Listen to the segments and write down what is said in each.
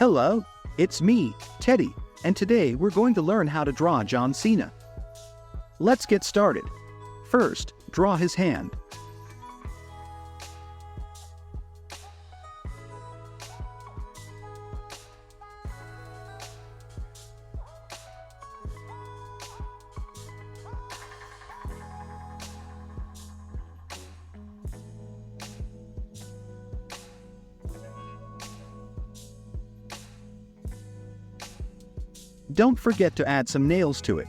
Hello, it's me, Teddy, and today we're going to learn how to draw John Cena. Let's get started. First, draw his hand. Don't forget to add some nails to it.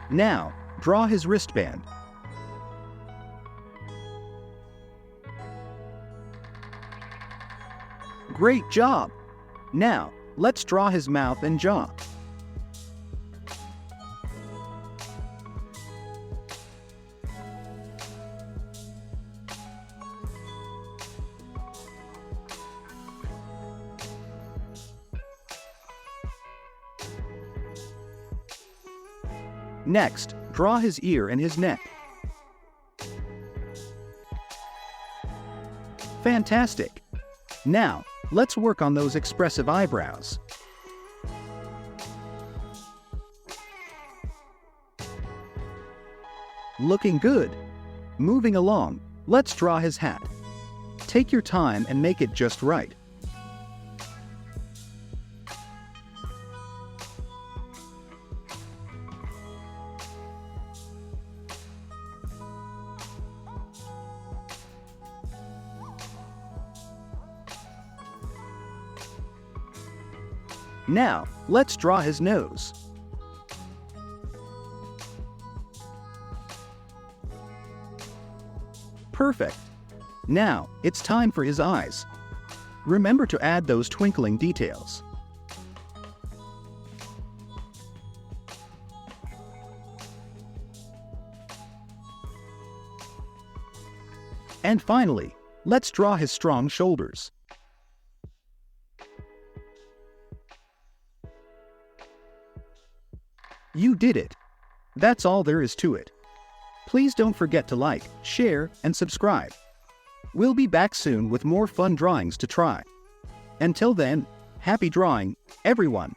Now, draw his wristband. Great job! Now, let's draw his mouth and jaw. Next, draw his ear and his neck. Fantastic! Now, let's work on those expressive eyebrows. Looking good! Moving along, let's draw his hat. Take your time and make it just right. Now, let's draw his nose. Perfect! Now, it's time for his eyes. Remember to add those twinkling details. And finally, let's draw his strong shoulders. You did it! That's all there is to it. Please don't forget to like, share, and subscribe. We'll be back soon with more fun drawings to try. Until then, happy drawing, everyone!